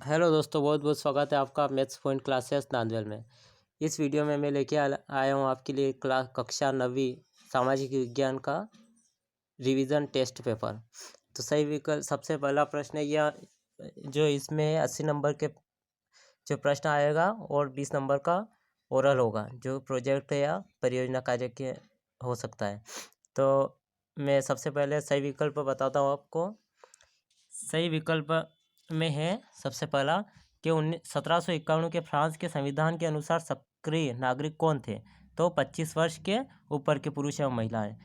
Hello दोस्तों, बहुत बहुत स्वागत है आपका मैथ्स पॉइंट क्लासेस नांदवेल में। इस वीडियो में मैं लेके आया हूँ आपके लिए कक्षा 9वीं सामाजिक विज्ञान का रिवीजन टेस्ट पेपर। तो सही विकल्प सबसे पहला प्रश्न है यह जो इसमें 80 नंबर के जो प्रश्न आएगा और 20 नंबर का ओरल होगा, जो प्रोजेक्ट या परियोजना कार्य के हो सकता है। तो मैं सबसे पहले सही विकल्प बताता हूँ आपको। सही विकल्प में है सबसे पहला कि 1751 के फ्रांस के संविधान के अनुसार सक्रिय नागरिक कौन थे। तो 25 वर्ष के ऊपर के पुरुष एवं महिलाएं।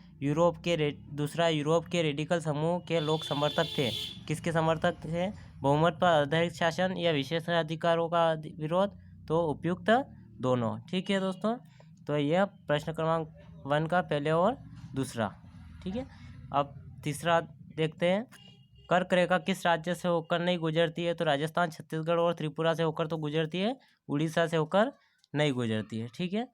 दूसरा, यूरोप के रेडिकल समूह के लोग समर्थक थे। किसके समर्थक थे? बहुमत पर आधारित शासन या विशेषाधिकारों का विरोध। तो उपयुक्त दोनों। ठीक है दोस्तों, तो यह प्रश्न क्रमांक 1 का पहले और दूसरा। ठीक है, अब तीसरा देखते हैं। कर्क रेखा किस राज्य से होकर नहीं गुजरती है। तो राजस्थान, छत्तीसगढ़ और त्रिपुरा से होकर तो गुजरती है, उड़ीसा से होकर नहीं गुजरती है। ठीक है,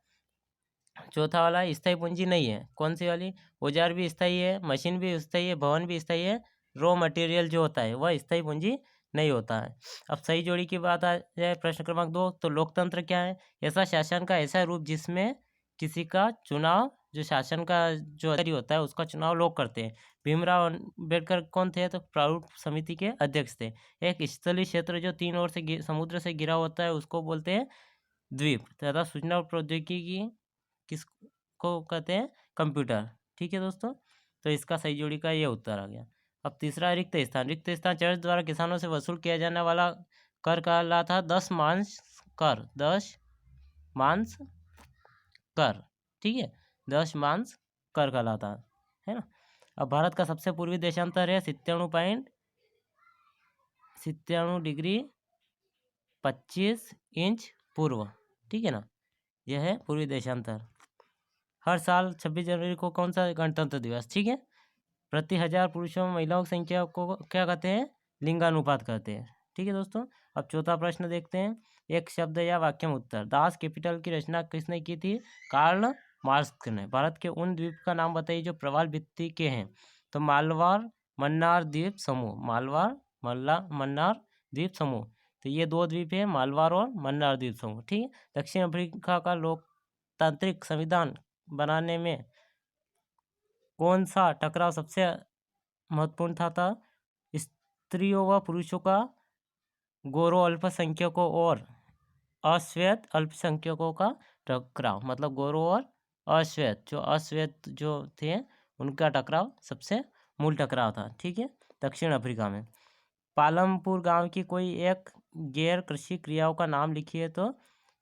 चौथा वाला स्थायी पूंजी नहीं है। कौन सी वाली? औजार भी स्थायी है, मशीन भी स्थायी है, भवन भी स्थायी है, रॉ मटेरियल जो होता है वह स्थायी पूंजी नहीं होता है। अब सही जोड़ी की बात आ जाए प्रश्न क्रमांक 2, तो लोकतंत्र क्या है? ऐसा शासन का ऐसा रूप जिसमें किसी का चुनाव, जो शासन का जो अधिकारी होता है उसका चुनाव लोग करते हैं। भीमराव अम्बेडकर कौन थे? तो प्रारूप समिति के अध्यक्ष थे। एक स्थलीय क्षेत्र जो 3 ओर से समुद्र से घिरा होता है उसको बोलते हैं द्वीप। तथा सूचना प्रौद्योगिकी किसको कहते हैं? कंप्यूटर। ठीक है दोस्तों, तो इसका सही जोड़ी का ये उत्तर आ गया। अब तीसरा, रिक्त स्थान। रिक्त स्थान चर्च द्वारा किसानों से वसूल किया जाने वाला कर कहलाता 10 मांस कर। 10 मांस कर। ठीक है, 10 मांस कर कहलाता है ना। अब भारत का सबसे पूर्वी देशांतर है 97 डिग्री 25 इंच पूर्व। ठीक है ना, यह है पूर्वी देशांतर। हर साल 26 जनवरी को कौन सा गणतंत्र दिवस? ठीक है, प्रति 1000 पुरुषों में महिलाओं की संख्या को क्या कहते हैं? लिंगानुपात कहते हैं। ठीक है दोस्तों, अब चौथा प्रश्न देखते हैं। एक शब्द या वाक्य में उत्तर। दास कैपिटल की रचना किसने की थी? कार्ल मार्क्स ने। भारत के उन द्वीप का नाम बताइए जो प्रवाल भित्ति के हैं। तो मालवार मन्नार द्वीप समूह। मालवार मन्नार द्वीप समूह, तो ये 2 द्वीप है, मालवार और मन्नार द्वीप समूह। ठीक है, दक्षिण अफ्रीका का लोकतांत्रिक संविधान बनाने में कौन सा टकराव सबसे महत्वपूर्ण था? स्त्रियों व पुरुषों का, गोरों अल्पसंख्यकों और अश्वेत अल्पसंख्यकों का टकराव। मतलब गोरों और अश्वेत जो थे उनका टकराव सबसे मूल टकराव था। ठीक है, दक्षिण अफ्रीका में। पालमपुर गांव की कोई एक गैर कृषि क्रियाओं का नाम लिखिए। तो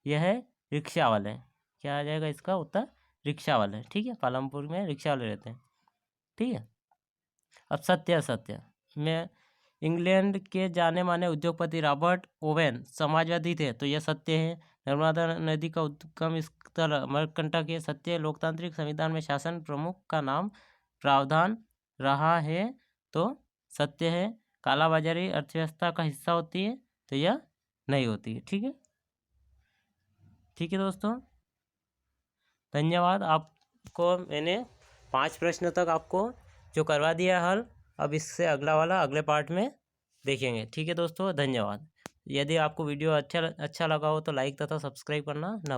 यह है रिक्शा वाले। क्या आ जाएगा इसका उत्तर? रिक्शा वाले। ठीक है, पालमपुर में रिक्शा वाले रहते हैं। ठीक है, अब सत्य असत्य में। इंग्लैंड के जाने माने उद्योगपति रॉबर्ट ओवेन समाजवादी थे। तो यह सत्य है। नर्मदा नदी का उद्गम स्थल अमरकंटक है। सत्य है। लोकतांत्रिक संविधान में शासन प्रमुख का नाम प्रावधान रहा है। तो सत्य है। कालाबाजारी अर्थव्यवस्था का हिस्सा होती है। तो यह नहीं होती है। ठीक है, ठीक है दोस्तों, धन्यवाद। आपको मैंने 5 प्रश्न तक आपको जो करवा दिया हल। अब इससे अगला वाला अगले पार्ट में देखेंगे। ठीक है दोस्तों, धन्यवाद। यदि आपको वीडियो अच्छा लगा हो तो लाइक तथा सब्सक्राइब करना ना भूलें।